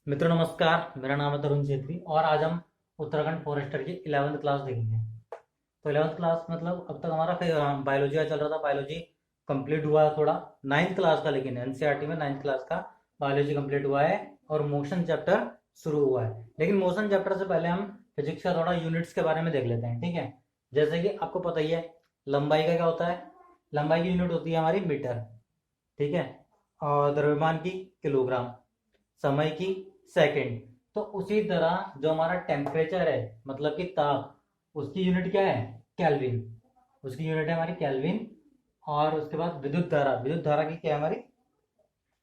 मित्रों नमस्कार, मेरा नाम है तरुण छेत्री और आज हम उत्तराखंड फॉरेस्टर की 11वीं क्लास देखेंगे। तो 11वीं क्लास मतलब अब तक हमारा बायोलॉजी का चल रहा था। बायोलॉजी कंप्लीट हुआ है थोड़ा, 9th क्लास का, लेकिन एनसीईआरटी में 9th क्लास का बायोलॉजी कंप्लीट हुआ है और मोशन चैप्टर शुरू हुआ है। लेकिन मोशन चैप्टर से पहले हम फिजिक्स का थोड़ा यूनिट्स के बारे में देख लेते हैं, ठीक है। जैसे कि आपको पता ही है, लंबाई का क्या होता है। लंबाई की यूनिट होती है हमारी मीटर, ठीक है। और द्रव्यमान की किलोग्राम, समय की सेकंड। तो उसी तरह जो हमारा टेम्परेचर है, मतलब कि ताप, उसकी यूनिट क्या है, केल्विन। उसकी यूनिट है हमारी केल्विन। और उसके बाद विद्युत धारा, विद्युत धारा की क्या है हमारी,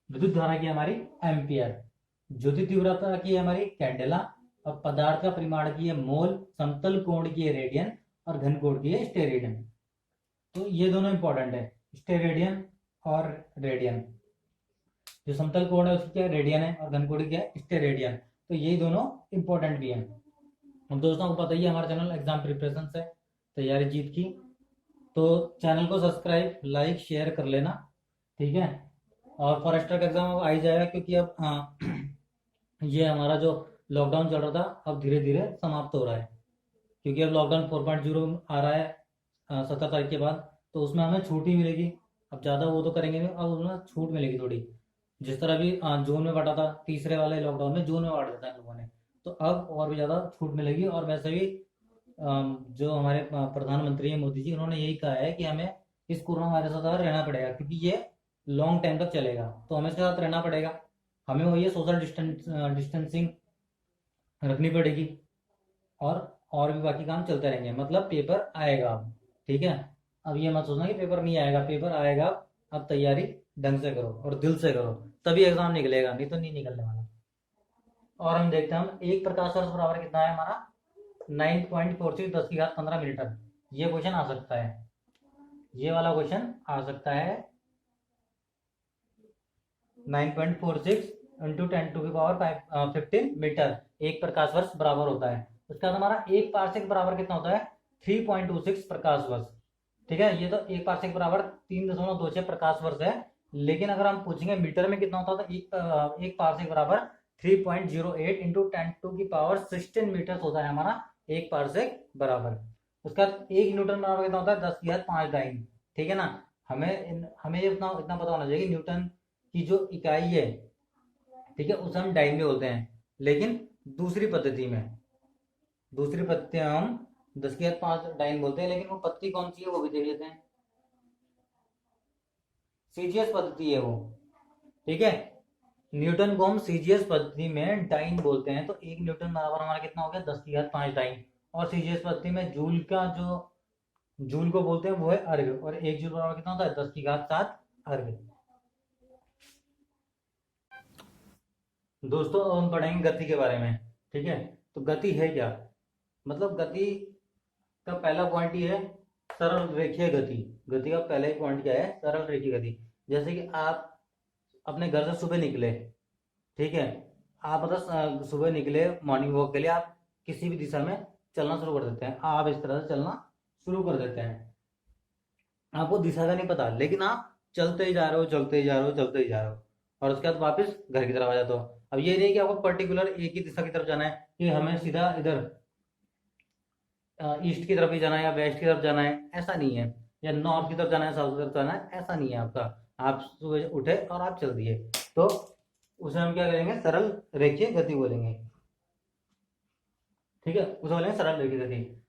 विद्युत धारा की हमारी एम्पियर। ज्योति तीव्रता की है हमारी कैंडेला। और पदार्थ का परिमाण की है मोल, समतल कोण की है रेडियन, और घन कोण की है स्टेरेडियन। तो ये दोनों इंपॉर्टेंट है, स्टेरेडियन और रेडियन। जो समतल कोण है उसकी क्या रेडियन है और घन कोण की क्या है स्टेरेडियन। तो यही दोनों इंपॉर्टेंट भी हैं। अब दोस्तों को पता ही है, हमारा चैनल एग्जाम प्रिपरेशन है, तैयारी जीत की। तो चैनल को सब्सक्राइब, लाइक, शेयर कर लेना, ठीक है। और फॉरेस्टर का एग्जाम अब आ ही जाएगा, क्योंकि अब ये हमारा जो लॉकडाउन चल रहा था अब धीरे धीरे समाप्त हो रहा है। क्योंकि अब लॉकडाउन 4.0 आ रहा है 17 तारीख के बाद। तो उसमें हमें छूट ही मिलेगी। अब ज़्यादा वो तो करेंगे नहीं, अब उसमें छूट मिलेगी थोड़ी। जिस तरह भी जून में बांटा था, तीसरे वाले लॉकडाउन में जून में बांट देता है लोगों ने। तो अब और भी ज़्यादा छूट मिलेगी। और वैसे भी जो हमारे प्रधानमंत्री हैं मोदी जी, उन्होंने यही कहा है कि हमें इस कोरोना वायरस के साथ रहना पड़ेगा, क्योंकि ये लॉन्ग टाइम तक चलेगा। तो हमें इसके साथ रहना पड़ेगा। हमें वही है, सोशल डिस्टेंसिंग रखनी पड़ेगी। और भी बाकी काम चलते रहेंगे। मतलब पेपर आएगा अब, ठीक है। अब ये मत सोचना कि पेपर नहीं आएगा, पेपर आएगा। अब तैयारी ढंग से करो और दिल से करो, तभी एग्जाम निकलेगा, नहीं तो नहीं निकलने वाला। और हम देखते हैं, हम एक प्रकाश वर्ष बराबर कितना है हमारा, 9.46 10 की घात 15 मीटर। ये क्वेश्चन आ सकता है, ये वाला क्वेश्चन आ सकता है। 9.46 into 10 to the power 15 metre एक प्रकाश वर्ष बराबर होता है। उसके बाद हमारा एक पार्सेक बराबर कितना होता है, 3.26 प्रकाश वर्ष, ठीक है। ये तो एक पार्सेक बराबर 3.26 प्रकाश वर्ष है। लेकिन अगर हम पूछेंगे मीटर में कितना होता है, तो एक पार्सेक बराबर 3.08 into 10 to the power 16 metre होता है हमारा एक पार्सेक बराबर। उसका एक न्यूटन बराबर कितना होता है, 10 की घात 5 डाइन, ठीक है ना। हमें ये इतना इतना पता होना चाहिए कि न्यूटन की जो इकाई है, ठीक है, उसे हम डाइन में बोलते हैं। लेकिन दूसरी पद्धति में, दूसरी पद्धति में हम 10 की घात 5 डाइन बोलते हैं। लेकिन वो पद्धति कौन सी है वो भी देख लेते हैं। सीजीएस पद्धति है वो, ठीक है। न्यूटन को हम सीजीएस पद्धति में डाइन बोलते हैं। तो एक न्यूटन बराबर हमारा कितना हो गया, 10 की घात 5 डाइन। और सीजीएस पद्धति में जूल का जो, जूल को बोलते हैं वो है अर्ग। और एक जूल बराबर कितना होता है, 10 की घात 7 अर्ग। दोस्तों अब हम पढ़ेंगे गति के बारे में, ठीक है। तो गति है क्या, मतलब गति का पहला पॉइंट ये है, सरल रेखीय गति। गति का पहला ही पॉइंट क्या है, सरल रेखीय गति। जैसे कि आप अपने घर से सुबह निकले, ठीक है। आप मतलब सुबह निकले मॉर्निंग वॉक के लिए, आप किसी भी दिशा में चलना शुरू कर देते हैं। आप इस तरह से चलना शुरू कर देते हैं। आपको दिशा का नहीं पता, लेकिन आप चलते ही जा रहे हो, चलते ही जा रहे हो, चलते ही जा रहे हो। और उसके बाद वापस घर की तरफ आ जाते हो। अब ये नहीं कि आपको पर्टिकुलर एक ही दिशा की तरफ जाना है, कि हमें सीधा इधर ईस्ट की तरफ ही जाना है या वेस्ट की तरफ जाना है, ऐसा नहीं है। या नॉर्थ की तरफ जाना है, साउथ की तरफ जाना है, ऐसा नहीं है आपका। आप सुबह उठे और आप चल दिए, तो उसे हम क्या करेंगे, सरल रेखीय गति बोलेंगे, ठीक है। उसे बोलेंगे सरल रेखीय गति।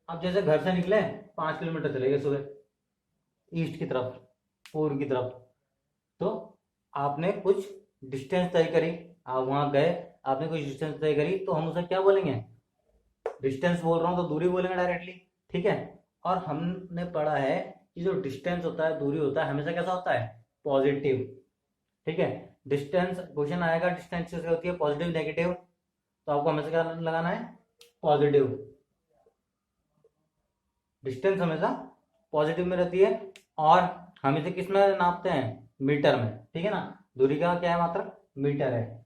अब जैसे घर से निकले, 5 किलोमीटर चले गए सुबह ईस्ट की तरफ, पूर्व की तरफ। तो आपने कुछ डिस्टेंस तय करी, आप वहां गए, आपने कुछ डिस्टेंस तय करी, तो हम उसे क्या बोलेंगे, डिस्टेंस बोल रहा हूं तो दूरी बोलेंगे डायरेक्टली, ठीक है। और हमने पढ़ा है कि जो डिस्टेंस होता है, दूरी होता है, हमेशा कैसा होता है, पॉजिटिव, ठीक है। डिस्टेंस क्वेश्चन आएगा, डिस्टेंस किसकी होती है, पॉजिटिव नेगेटिव। तो आपको हमेशा क्या लगाना है, पॉजिटिव। डिस्टेंस हमेशा पॉजिटिव में रहती है। और हम इसे किस में नापते हैं, मीटर में, ठीक है ना। दूरी का क्या है, मात्र मीटर है।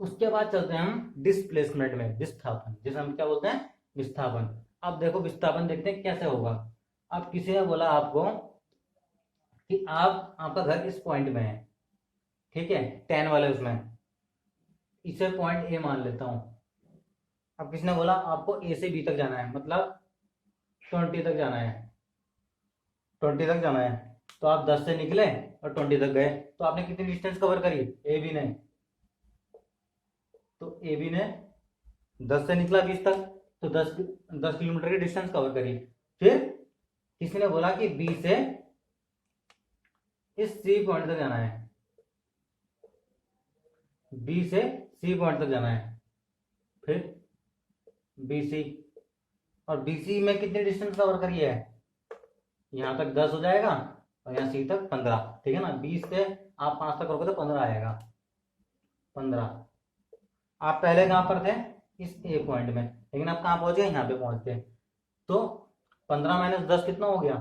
उसके बाद चलते हैं हम डिस्प्लेसमेंट में, विस्थापन, जिसे हम क्या बोलते हैं, विस्थापन। अब देखो विस्थापन देखते हैं कैसे होगा। अब किसी ने बोला आपको कि आप, आपका घर इस पॉइंट में है, ठीक है, 10 वाले उसमें, इसे पॉइंट ए मान लेता हूँ। अब किसने बोला आपको ए से बी तक जाना है, मतलब 20 तक जाना है, 20 तक जाना है। तो आप 10 से निकले और 20 तक गए, तो आपने कितनी डिस्टेंस कवर करी ए बी ने? तो ए बी ने 10 से निकला 20 तक, तो 10 किलोमीटर की डिस्टेंस कवर करी। फिर किसी ने बोला कि बी से इस सी पॉइंट तक जाना है, बी से सी पॉइंट तक जाना है। फिर बी सी, और बी सी में कितनी डिस्टेंस कवर करी है? यहां तक 10 हो जाएगा और यहाँ सी तक 15, ठीक है ना। 20 से आप 5 तक करोगे तो 15 आएगा, 15। आप पहले कहां पर थे? इस ए पॉइंट में, लेकिन आप कहां पहुंचे? यहाँ पे पहुंच गए। तो 15 माइनस 10 कितना हो गया?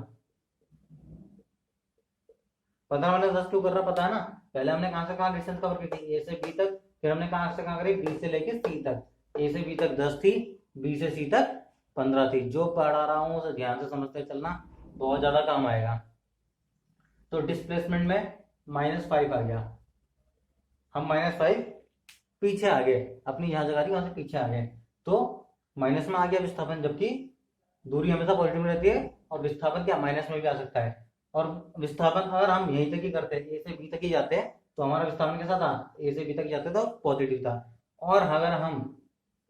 15 माइनस 10 क्यों कर रहा पता है ना? पहले हमने कहां से कहां डिस्टेंस कवर की थी? ए से बी तक। फिर हमने कहां से कहां करी? बी से लेके सी तक। ए से बी तक 10 थी, बी से सी तक 15 थी। जो पढ़ा रहा हूं उसे ध्यान से समझते चलना, बहुत ज्यादा काम आएगा। तो डिस्प्लेसमेंट में -5 आ गया, हम -5 पीछे आ गए, अपनी जहां जगह थी वहां से पीछे आ गए। तो माइनस में आ गया विस्थापन, जबकि दूरी हमेशा पॉजिटिव में रहती है और विस्थापन क्या माइनस में भी आ सकता है। और विस्थापन अगर हम यहीं तक ही करते हैं, ए से बी तक ही जाते हैं, तो हमारा विस्थापन कैसा था? ए से बी तक जाते तो पॉजिटिव था। और अगर हम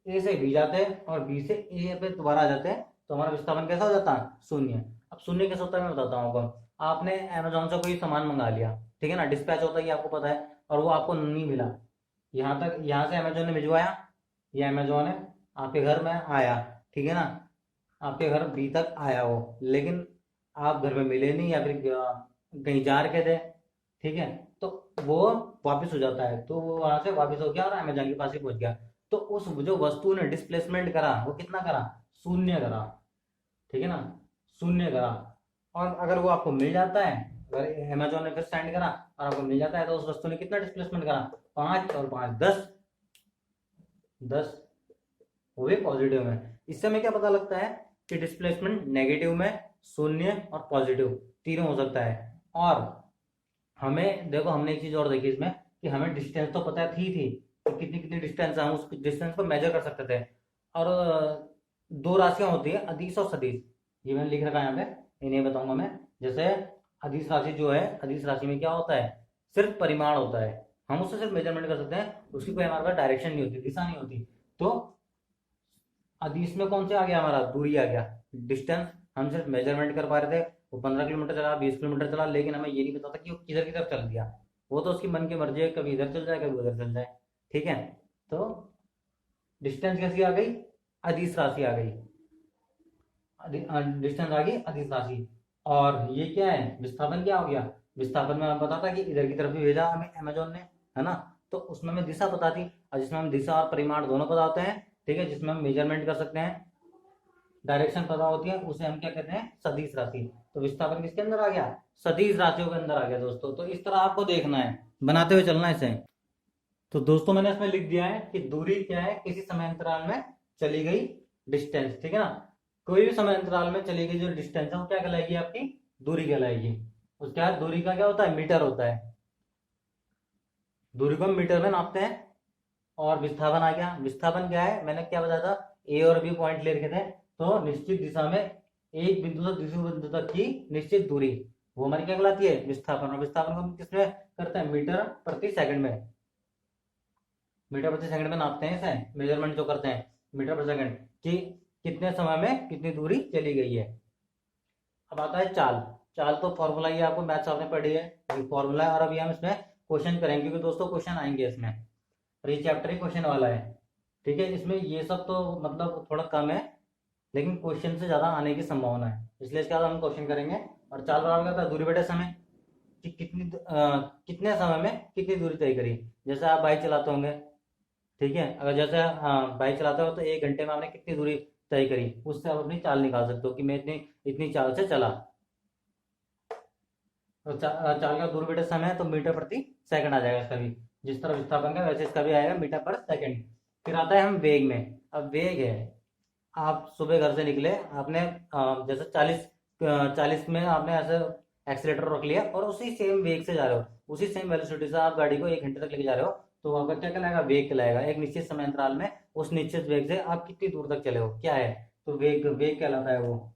ए से बी जाते और बी से ए पे दोबारा आ जाते हैं, तो हमारा विस्थापन कैसा हो जाता? शून्य। अब शून्य कैसे होता है मैं बताता हूँ आपको। आपने अमेजोन से कोई सामान मंगा लिया, ठीक है ना, डिस्पैच होता है ये आपको पता है, और वो आपको नहीं मिला। यहाँ तक, यहाँ से अमेजोन ने भिजवाया, ये अमेजोन है, आपके घर में आया, ठीक है ना, आपके घर बी तक आया वो, लेकिन आप घर में मिले नहीं, या फिर कहीं जा रखे थे, ठीक है, तो वो वापस हो जाता है। तो वो वहां से वापस हो गया और अमेजोन के पास ही पहुंच गया। तो उस जो वस्तु ने डिस्प्लेसमेंट करा वो कितना करा? शून्य करा, ठीक है ना, शून्य करा। और अगर वो आपको मिल जाता है, अगर अमेजोन ने फिर सेंड करा और आपको मिल जाता है, तो उस वस्तु ने कितना डिस्प्लेसमेंट करा? 5 और 5 10, 10, वो भी पॉजिटिव में। इससे हमें क्या पता लगता है कि डिस्प्लेसमेंट नेगेटिव में, शून्य और पॉजिटिव तीनों हो सकता है। और हमें देखो, हमने एक चीज और देखी इसमें, कि हमें डिस्टेंस तो पता थी कि कितनी कितनी डिस्टेंस है, हम उस डिस्टेंस को मेजर कर सकते थे। और दो राशियां होती है, अदिश और सदिश, ये मैंने लिख रखा है यहाँ पे, इन्हें बताऊंगा मैं। जैसे अदिश राशि जो है, अदिश राशि में क्या होता है? सिर्फ परिमाण होता है, हम उससे सिर्फ मेजरमेंट कर सकते हैं, उसकी कोई हमारे पास डायरेक्शन नहीं होती, दिशा नहीं होती। तो अदिश में कौन से आ गया? हमारा दूरी आ गया, डिस्टेंस। हम सिर्फ मेजरमेंट कर पा रहे थे, वो 15 किलोमीटर चला, 20 किलोमीटर चला, लेकिन हमें ये नहीं पता था कि वो किधर किधर चल दिया। वो तो उसकी मन की मर्जी है, कभी इधर चल जाए कभी उधर चल जाए, ठीक है। तो डिस्टेंस कैसी आ गई? अदिश राशि आ गई, डिस्टेंस आ गई अदिश राशि। और ये क्या है? विस्थापन क्या हो गया? विस्थापन में हमें पता था कि इधर की तरफ ही भेजा हमें अमेजोन ने, है ना। तो उसमें हमें दिशा पता थी, और जिसमें हम दिशा और परिमाण दोनों पता होते हैं, ठीक है, जिसमें हम मेजरमेंट कर सकते हैं, डायरेक्शन पता होती है, उसे हम क्या कहते हैं? सदिश राशि। तो विस्थापन किसके अंदर आ गया? सदिश राशियों के अंदर आ गया दोस्तों। तो इस तरह आपको देखना है, बनाते हुए चलना है इसे। तो दोस्तों मैंने इसमें लिख दिया है कि दूरी क्या है? किसी समय अंतराल में चली गई डिस्टेंस, ठीक है ना। कोई भी समय अंतराल में चली गई जो डिस्टेंस है वो क्या कहलाएगी? आपकी दूरी कहलाएगी। उसके बाद दूरी का क्या होता है? मीटर होता है, दूरी को हम मीटर में नापते हैं। और विस्थापन आ गया। विस्थापन क्या है? मैंने क्या बताया था? ए और बी पॉइंट ले रखे थे, तो निश्चित दिशा में एक बिंदु से दूसरे बिंदु तक की निश्चित दूरी, वो हमारी क्या कहलाती है? विस्थापन। और विस्थापन को हम किसमें करते हैं? मीटर प्रति सेकंड में, मीटर प्रति सेकंड में नापते हैं इसे, मेजरमेंट जो करते हैं मीटर प्रति सेकंड, कि कितने समय में कितनी दूरी चली गई है। अब आता है चाल। चाल तो फॉर्मूला ही आपको मैथ्स आपने पढ़ी है, फॉर्मूला है। और अभी हम इसमें क्वेश्चन करेंगे, क्योंकि दोस्तों क्वेश्चन आएंगे इसमें, और ये चैप्टर ही क्वेश्चन वाला है, ठीक है। इसमें ये सब तो मतलब थोड़ा कम है, लेकिन क्वेश्चन से ज्यादा आने की संभावना है, इसलिए इसके बाद हम क्वेश्चन करेंगे। और चाल बराबर क्या था? दूरी बटे समय, कि कितने समय में कितनी दूरी तय करी। जैसे आप बाइक चलाते होंगे, ठीक है, अगर जैसे बाइक चलाते हो तो 1 घंटे में आपने कितनी दूरी तय करी, उससे आप अपनी चाल निकाल सकते हो कि मैं इतनी इतनी चाल से चला। तो चाल का दूरी बटे समय है, तो मीटर प्रति सेकंड आ जाएगा इसका भी। जिस तरह विस्थापन का वैसे इसका भी आएगा, मीटर पर सेकंड। फिर आता है हम वेग में। अब वेग है, आप सुबह घर से निकले, आपने जैसे 40 में आपने ऐसे एक्सीलेटर रख लिया, और उसी सेम वेग से जा रहे हो, उसी सेम वेलोसिटी से आप गाड़ी को 1 घंटे तक लेके जा रहे हो, तो आपका क्या कहलाएगा, वेग कहलाएगा। एक निश्चित समय अंतराल में उस निश्चित वेग से आप कितनी दूर तक चले हो, क्या है, तो वेग वेग कहलाता है वो।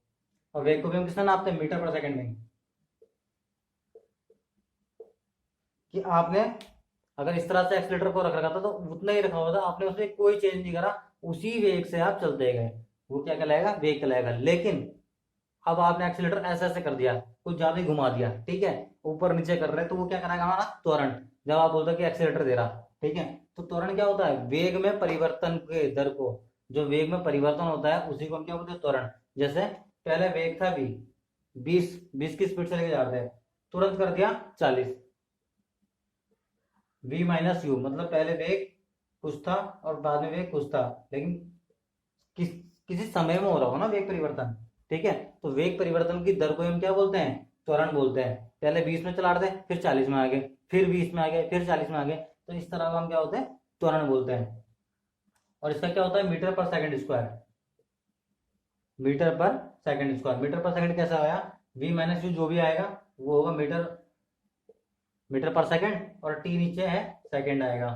और वेग को भी हम किसमें नापते हैं, मीटर पर सेकंड में। कि आपने अगर इस तरह से एक्सीलेटर को रख रखा था तो उतना ही रखा हुआ था, आपने उसमें कोई चेंज नहीं करा, उसी वेग से आप चलते गए, वो क्या कहलाएगा, वेग कहलाएगा। लेकिन अब आपने एक्सीलेटर ऐसे ऐसे कर दिया, कुछ ज्यादा ही घुमा दिया, ठीक है, ऊपर नीचे कर रहे हैं, तो वो क्या कराएगा, हमारा त्वरण। जब आप बोलते हो कि एक्सीलेटर दे रहा, ठीक है, तो त्वरण क्या होता है, वेग में परिवर्तन के दर को, जो वेग में परिवर्तन होता है उसी को हम क्या बोलते हैं, त्वरण। जैसे पहले वेग था 20, 20 की स्पीड से लेके जा रहे थे, तुरंत कर दिया 40, v माइनस यू, मतलब पहले वेग कुछ था और बाद में वेग कुछ था, लेकिन किस किसी समय में हो रहा हो ना वेग परिवर्तन, ठीक है, तो वेग परिवर्तन की दर को हम क्या बोलते हैं, त्वरण बोलते हैं। पहले 20 में चला रहे थे, फिर 40 में आ गए, फिर 20 में आ गए, फिर 40 में आ गए, तो इस तरह का हम क्या होते हैं, त्वरण बोलते हैं। और इसका क्या होता है, मीटर पर सेकंड स्क्वायर, मीटर पर सेकंड स्क्वायर। मीटर पर सेकंड कैसा आया, v माइनस यू जो भी आएगा वो होगा मीटर, मीटर पर सेकंड, और t नीचे है सेकंड आएगा।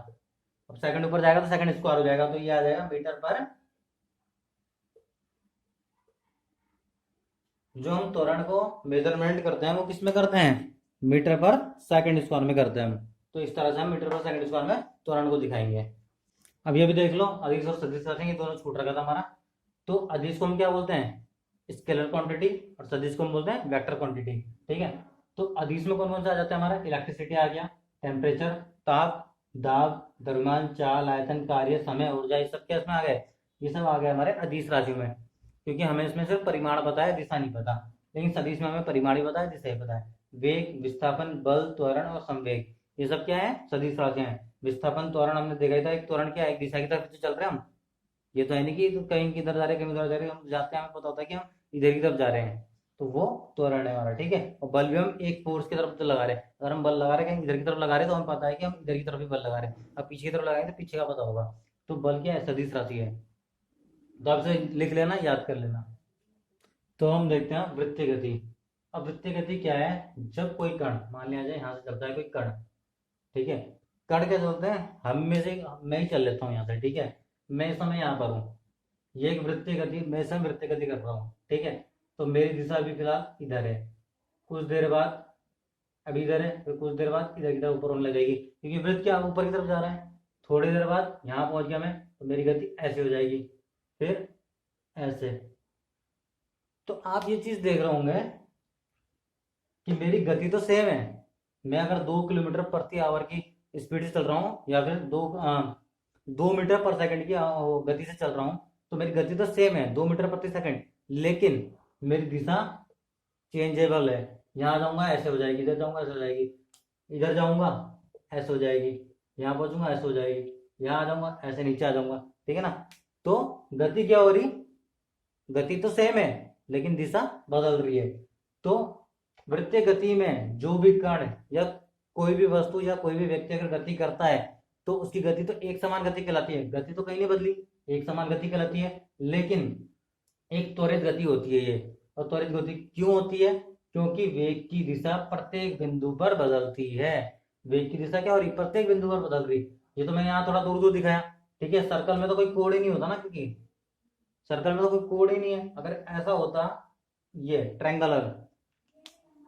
अब सेकंड ऊपर जाएगा तो सेकंड स्क्वायर हो जाएगा, तो ये आ जाएगा मीटर पर, जो हम त्वरण को मेजरमेंट करते हैं वो किस में करते हैं, मीटर पर सेकंड स्क्वायर में करते हैं हम। तो इस तरह से हम मीटर पर सेकंड स्क्वायर में त्वरण को दिखाएंगे। अब ये भी देख लो, अदिश और सदिश राशि ये दोनों छूट रखा था हमारा। तो अदिश को हम क्या बोलते हैं, स्केलर क्वांटिटी, और सदिश को हम बोलते हैं वेक्टर क्वांटिटी, ठीक है। तो अदिश में कौन कौन सा आ जाता है हमारा, इलेक्ट्रिसिटी आ गया, टेम्परेचर, ताप, दाब, द्रव्यमान, चाल, आयतन, कार्य, समय, ऊर्जा, ये सब क्या इसमें आ गए, ये सब आ गए हमारे अदिश राशि में। क्योंकि हमें इसमें सिर्फ परिमाण पता है, दिशा नहीं पता, लेकिन सदिश में हमें परिमाण ही पता है, दिशा ही पता है। वेग, विस्थापन, बल, त्वरण और संवेग, ये सब क्या है, सदिश राशियां हैं। विस्थापन त्वरण हमने देखा ही था, एक त्वरण क्या है, एक दिशा की तरफ से चल रहे हैं हम, ये तो है नहीं कि तो कहीं किधर जा रहे हैं, कहीं उधर जा रहे हैं, हम जाते हैं हमें पता होता है कि हम इधर की तरफ जा रहे हैं, तो वो त्वरण है हमारा, ठीक है। और बल भी हम एक फोर्स की तरफ तो लगा रहे हैं, अगर हम बल लगा रहे हैं कहीं इधर की तरफ लगा रहे हैं तो हमें पता है कि हम इधर की तरफ भी बल लगा रहे हैं, अब पीछे की तरफ लगाएंगे तो पीछे का पता होगा। तो बल क्या है, सदिश राशि है। तो आप इसे लिख लेना, याद कर लेना। तो हम देखते हैं वृत्तीय गति। अब वृत्तीय गति क्या है, जब कोई कण मान लिया जाए यहाँ से चलता है कोई कण, ठीक है, कण क्या चलते हैं, हम में से मैं ही चल लेता हूँ यहाँ से, ठीक है, मैं इस समय यहाँ पर हूँ, ये एक वृत्तीय गति, मैं इस समय वृत्तीय गति कर रहा हूँ, ठीक है। तो मेरी दिशा अभी फिलहाल इधर है, कुछ देर बाद अभी इधर है, फिर कुछ देर बाद इधर की तरफ ऊपर होने लगेगी, क्योंकि वृत्त क्या ऊपर की तरफ जा रहा है। थोड़ी देर बाद यहाँ पहुंच गया मैं, तो मेरी गति ऐसे हो जाएगी, फिर ऐसे। तो आप ये चीज देख रहे होंगे कि मेरी गति तो सेम है, मैं अगर 2 किलोमीटर प्रति आवर की स्पीड से चल रहा हूँ, या फिर 2 मीटर पर सेकंड की गति से चल रहा हूँ, तो मेरी गति तो सेम है, 2 मीटर प्रति सेकंड, लेकिन मेरी दिशा चेंजेबल है। यहाँ जाऊंगा ऐसे हो जाएगी, इधर जाऊंगा ऐसे हो जाएगी, इधर जाऊंगा ऐसे हो जाएगी, यहाँ पहुंचूंगा ऐसे हो जाएगी, यहाँ आ जाऊंगा ऐसे नीचे आ जाऊंगा, ठीक है ना। तो गति क्या हो रही, गति तो सेम है लेकिन दिशा बदल रही है। तो वृत्तीय गति में जो भी कण या कोई भी वस्तु या कोई भी व्यक्ति अगर गति करता है तो उसकी गति तो एक समान गति कहलाती है, गति तो कहीं नहीं बदली, एक समान गति कहलाती है। लेकिन एक त्वरित गति होती है ये, और त्वरित गति क्यों होती है, क्योंकि वेग की दिशा प्रत्येक बिंदु पर बदलती है। वेग की दिशा क्या हो रही, प्रत्येक बिंदु पर बदल रही। ये तो मैंने यहाँ थोड़ा दूर दूर दिखाया, ठीक है, सर्कल में तो कोई कोण ही नहीं होता ना, क्योंकि सर्कल में तो कोई कोण ही नहीं है। अगर ऐसा होता, ये ट्रायंगुलर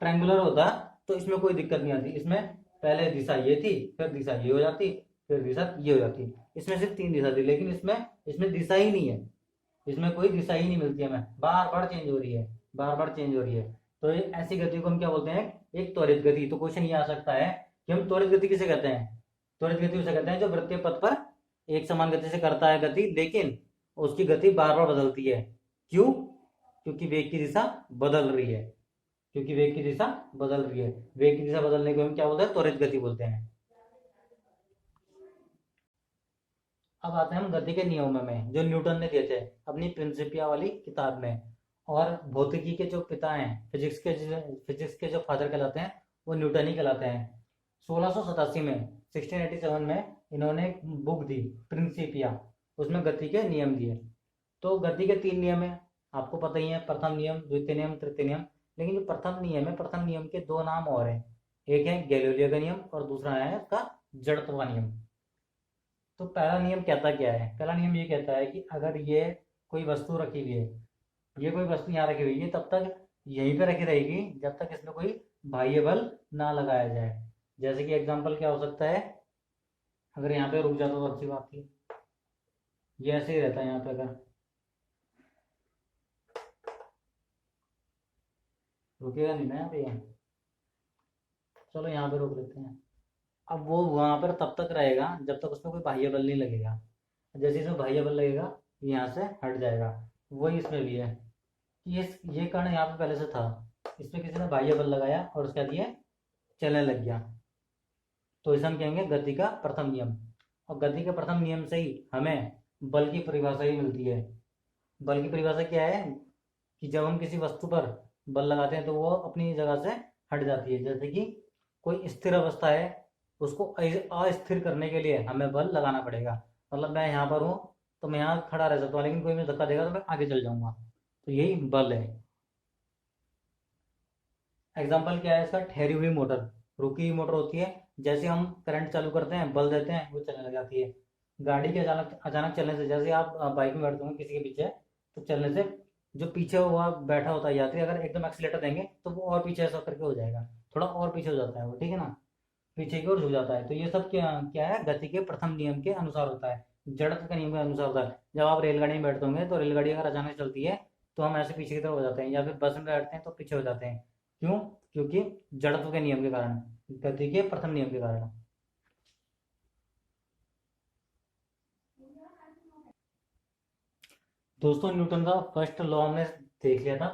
ट्रायंगुलर होता, तो इसमें कोई दिक्कत नहीं आती, इसमें पहले दिशा ये थी, फिर दिशा ये हो जाती, फिर दिशा ये हो जाती, इसमें सिर्फ 3 दिशा थी, लेकिन इसमें इसमें दिशा ही नहीं है, इसमें कोई दिशा ही नहीं मिलती हमें, बार बार चेंज हो रही है, बार बार चेंज हो रही है। तो ये ऐसी गति को हम क्या बोलते हैं, एक त्वरित गति। तो क्वेश्चन ये आ सकता है कि हम त्वरित गति किसे कहते हैं, त्वरित गति उसे कहते हैं जो वृत्तीय पथ पर एक समान गति से करता है गति, लेकिन उसकी गति बार बार बदलती है। क्यों, क्योंकि वेग की दिशा बदल रही है, क्योंकि वेग की दिशा बदल रही है। वेग की दिशा बदलने को हम क्या बोलते हैं, त्वरित गति बोलते हैं। अब आते हैं हम गति के नियमों में जो न्यूटन ने दिए थे अपनी प्रिंसिपिया वाली किताब में। और भौतिकी के जो पिता हैं, फिजिक्स के जो फादर कहलाते हैं वो न्यूटन ही कहलाते हैं। 1687 में 1687 में इन्होंने एक बुक दी प्रिंसिपिया, उसमें गति के नियम दिए। तो गति के 3 नियम है, आपको पता ही है, प्रथम नियम, द्वितीय नियम, तृतीय नियम। लेकिन जो प्रथम नियम है, प्रथम नियम के 2 नाम और हैं, एक है गैलीलियो का नियम और दूसरा है उसका जड़त्व का नियम। तो पहला नियम कहता क्या है? पहला नियम ये कहता है कि अगर ये कोई वस्तु रखी हुई है, ये कोई वस्तु यहाँ रखी हुई है, तब तक यहीं पे रखी रहेगी जब तक इसमें कोई बाह्य बल ना लगाया जाए। जैसे कि एग्जांपल क्या हो सकता है, अगर यहाँ पे रुक जाता तो अच्छी बात थी। ये ऐसे ही रहता है यहाँ पे, अगर रुकेगा नहीं ना यहाँ पे ये। चलो यहाँ पे रोक लेते हैं। अब वो वहां पर तब तक रहेगा जब तक उसमें कोई बाह्य बल नहीं लगेगा। जैसे इसमें बाह्य बल लगेगा, यहाँ से हट जाएगा। वही इसमें भी है कि ये कण यहाँ पे पहले से था, इसमें किसी ने बाह्य बल लगाया और उसके बाद ये चलने लग गया, तो इसे हम कहेंगे गति का प्रथम नियम। और गति के प्रथम नियम से ही हमें बल की परिभाषा ही मिलती है। बल की परिभाषा क्या है कि जब हम किसी वस्तु पर बल लगाते हैं तो वो अपनी जगह से हट जाती है। जैसे कि कोई स्थिर अवस्था है, उसको अस्थिर करने के लिए हमें बल लगाना पड़ेगा। मतलब मैं यहाँ पर हूँ तो मैं यहाँ खड़ा रह सकता हूँ, लेकिन कोई मुझे धक्का देगा तो मैं आगे चल जाऊंगा, तो यही बल है। एग्जाम्पल क्या है इसका? ठहरी हुई मोटर, रुकी हुई मोटर होती है, जैसे हम करंट चालू करते हैं, बल देते हैं, वो चलने लग जाती है। गाड़ी के अचानक अचानक चलने से, जैसे आप बाइक में बैठते होंगे किसी के पीछे, तो चलने से जो पीछे हुआ बैठा होता है यात्री, अगर एकदम एक्सीलेटर देंगे तो वो और पीछे ऐसा करके हो जाएगा, थोड़ा और पीछे हो जाता है वो, ठीक है ना, पीछे की ओर झुक जाता है। तो ये सब क्या क्या है? गति के प्रथम नियम के अनुसार होता है, जड़त्व के नियम के अनुसार होता है। जब आप रेलगाड़ी में बैठते होंगे तो रेलगाड़ी अगर अचानक चलती है तो हम ऐसे पीछे की तरफ हो जाते हैं, या फिर बस में बैठते हैं तो पीछे हो जाते हैं। क्यों? क्योंकि जड़त्व के नियम के कारण, गति के प्रथम नियम के कारण। दोस्तों न्यूटन का फर्स्ट लॉ हमने देख लिया था।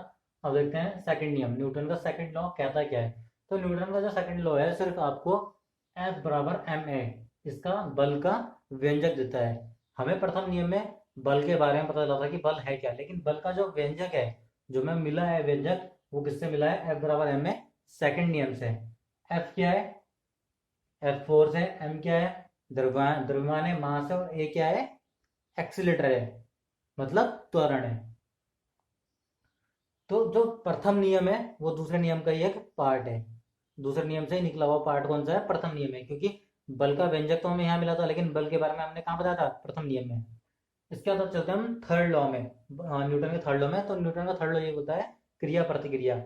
अब देखते हैं सेकंड नियम। न्यूटन का सेकंड लॉ कहता क्या है? तो न्यूटन का जो सेकंड लॉ है, सिर्फ आपको F बराबर ma इसका बल का व्यंजक देता है। हमें प्रथम नियम में बल के बारे में पता चला था कि बल है क्या, लेकिन बल का जो व्यंजक है, जो हमें मिला है व्यंजक, वो किससे मिला है? F बराबर ma सेकंड नियम से। F क्या है? F फोर्स है, m क्या है? द्रव्यमान है, मास है, और a क्या है? एक्सीलेटर है, मतलब त्वरण है। तो जो प्रथम नियम है वो दूसरे नियम का ही एक पार्ट है। दूसरे नियम से ही निकला हुआ पार्ट कौन सा है? प्रथम नियम है। क्योंकि बल का व्यंजक तो हमें यहाँ मिला था, लेकिन बल के बारे में हमने कहाँ बताया था? प्रथम नियम में। इसके बाद अब चलते हैं हम थर्ड लॉ में, न्यूटन के थर्ड लॉ में। तो न्यूटन का थर्ड लॉ ये होता है क्रिया प्रतिक्रिया,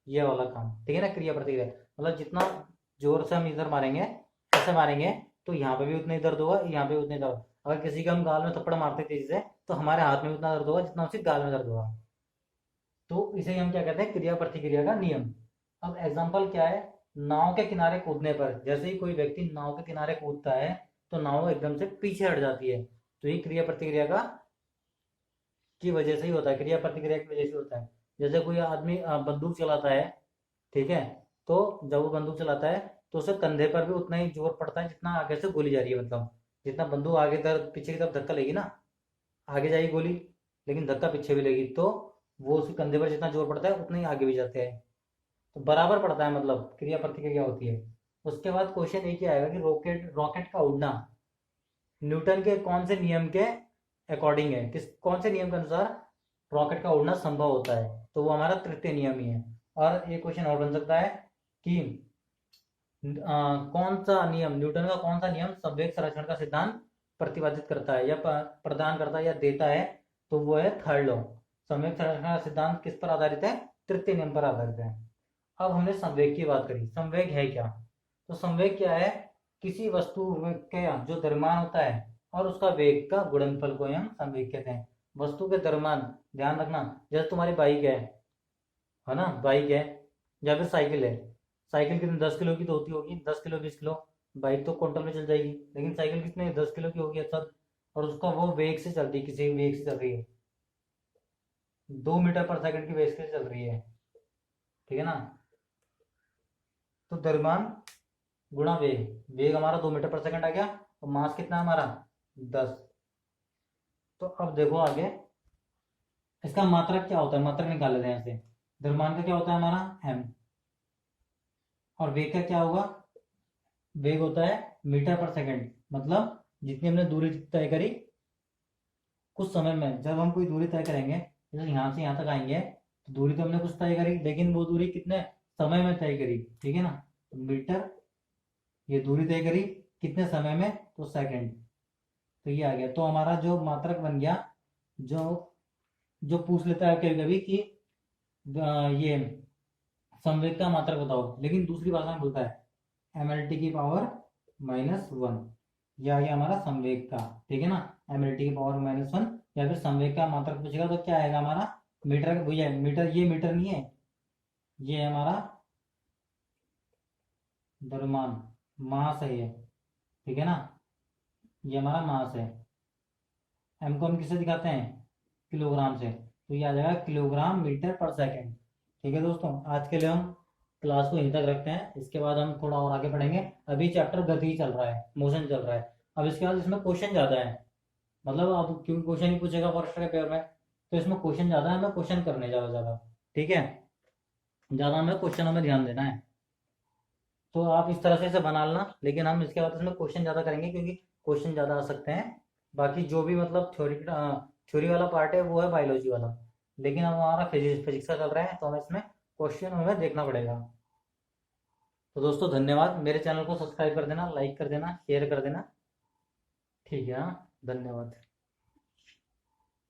ये वाला काम, ठीक है ना। क्रिया प्रतिक्रिया मतलब जितना जोर से हम इधर मारेंगे, ऐसे मारेंगे, तो यहाँ पे भी उतना ही दर्द होगा, यहाँ पे भी उतना ही दर्द। अगर किसी का हम गाल में थप्पड़ मारते तेजी से, तो हमारे हाथ में उतना दर्द होगा जितना उसके गाल में दर्द होगा। तो इसे हम क्या कहते हैं? क्रिया प्रतिक्रिया का नियम। अब एग्जाम्पल क्या है? नाव के किनारे कूदने पर, जैसे ही कोई व्यक्ति नाव के किनारे कूदता है तो नाव एकदम से पीछे हट जाती है। तो ये क्रिया प्रतिक्रिया का की वजह से ही होता है, क्रिया प्रतिक्रिया की वजह से होता है। जैसे कोई आदमी बंदूक चलाता है, ठीक है, तो जब वो बंदूक चलाता है तो उसके कंधे पर भी उतना ही जोर पड़ता है जितना आगे से गोली जा रही है। मतलब जितना बंदूक आगे तरफ पीछे की तरफ धक्का लेगी ना, आगे जाएगी गोली, लेकिन धक्का पीछे भी लेगी, तो वो उसके कंधे पर जितना जोर पड़ता है उतना ही आगे भी जाते हैं। तो बराबर पड़ता है, मतलब क्रिया प्रतिक्रिया होती है। उसके बाद क्वेश्चन एक ही आएगा कि रॉकेट रॉकेट का उड़ना न्यूटन के कौन से नियम के अकॉर्डिंग है, किस कौन से नियम के अनुसार रॉकेट का उड़ना संभव होता है? तो वो हमारा तृतीय नियम ही है। और एक क्वेश्चन और बन सकता है कि कौन सा नियम, न्यूटन का कौन सा नियम संवेग संरक्षण का सिद्धांत प्रतिपादित करता है या प्रदान करता है या देता है? तो वो है थर्ड लॉ। संवेग संरक्षण का सिद्धांत किस पर आधारित है? तृतीय नियम पर आधारित है। अब हमने संवेग की बात करी। संवेग है क्या? तो संवेग क्या है? किसी वस्तु का जो द्रव्यमान होता है और उसका वेग का गुणनफल को हम संवेग कहते हैं। वस्तु के द्रव्यमान, ध्यान रखना, जैसे तुम्हारी बाइक है ना, बाइक है, या फिर साइकिल है। साइकिल कितने 10 किलो की तो होती होगी, 10 किलो 20 किलो। बाइक तो क्विंटल में चल जाएगी, लेकिन साइकिल कितने 10 किलो की होगी सब। और उसका वो वेग से चलती है, किसी वेग से चल रही है, 2 मीटर पर सेकंड की वेग से चल रही है, ठीक है ना। तो द्रव्यमान गुणा वेग, वेग हमारा 2 मीटर पर सेकंड आ गया, और मास कितना है हमारा? 10। तो अब देखो आगे, इसका मात्रक क्या होता है? मात्रक निकाल लेते हैं यहाँ से। द्रव्यमान का क्या होता है हमारा? m। और वेग का क्या होगा? वेग होता है मीटर पर सेकंड, मतलब जितनी हमने दूरी तय करी कुछ समय में। जब हम कोई दूरी तय करेंगे, जैसे यहाँ से यहाँ तक आएंगे, तो दूरी तो हमने कुछ तय करी, लेकिन वो दूरी कितने समय में तय करी, ठीक है ना। तो मीटर, ये दूरी तय करी कितने समय में? तो सेकंड। तो ये आ गया। तो हमारा जो मात्रक बन गया, जो जो पूछ लेता है कभी कभी कि ये संवेग का मात्रक बताओ, लेकिन दूसरी भाषा में बोलता है mlt की पावर -1, या ये हमारा संवेग का, ठीक है ना, mlt की पावर -1, या फिर संवेग का मात्रक पूछेगा तो क्या आएगा हमारा, मीटर, भैया मीटर, ये मीटर नहीं है, ये हमारा द्रव्यमान, मास है ये, ठीक है ना, ये हमारा मास है। एम को हम किससे दिखाते हैं, किलोग्राम से, तो ये आ जाएगा किलोग्राम मीटर पर सेकंड। ठीक है दोस्तों, आज के लिए हम क्लास को यहीं तक रखते हैं, इसके बाद हम थोड़ा और आगे पढ़ेंगे। अभी चैप्टर गति चल रहा है, मोशन चल रहा है। अब इसके बाद इसमें क्वेश्चन ज्यादा है, मतलब अब क्योंकि क्वेश्चन ही पूछेगा फॉरेस्ट के पेपर में, तो इसमें क्वेश्चन ज्यादा है, हमें क्वेश्चन करने ज्यादा ज्यादा, ठीक है, ज्यादा हमें क्वेश्चनों में ध्यान देना है। तो आप इस तरह से इसे बना लेना, लेकिन हम इसके बाद इसमें क्वेश्चन ज़्यादा करेंगे, क्योंकि क्वेश्चन ज़्यादा आ सकते हैं। बाकी जो भी मतलब थ्योरी थ्योरी वाला पार्ट है वो है बायोलॉजी वाला, लेकिन अब हमारा फिजिक्स फिजिक्स का चल रहा है, तो हमें इसमें क्वेश्चन हमें देखना पड़ेगा। तो दोस्तों धन्यवाद, मेरे चैनल को सब्सक्राइब कर देना, लाइक कर देना, शेयर कर देना, ठीक है, हाँ, धन्यवाद।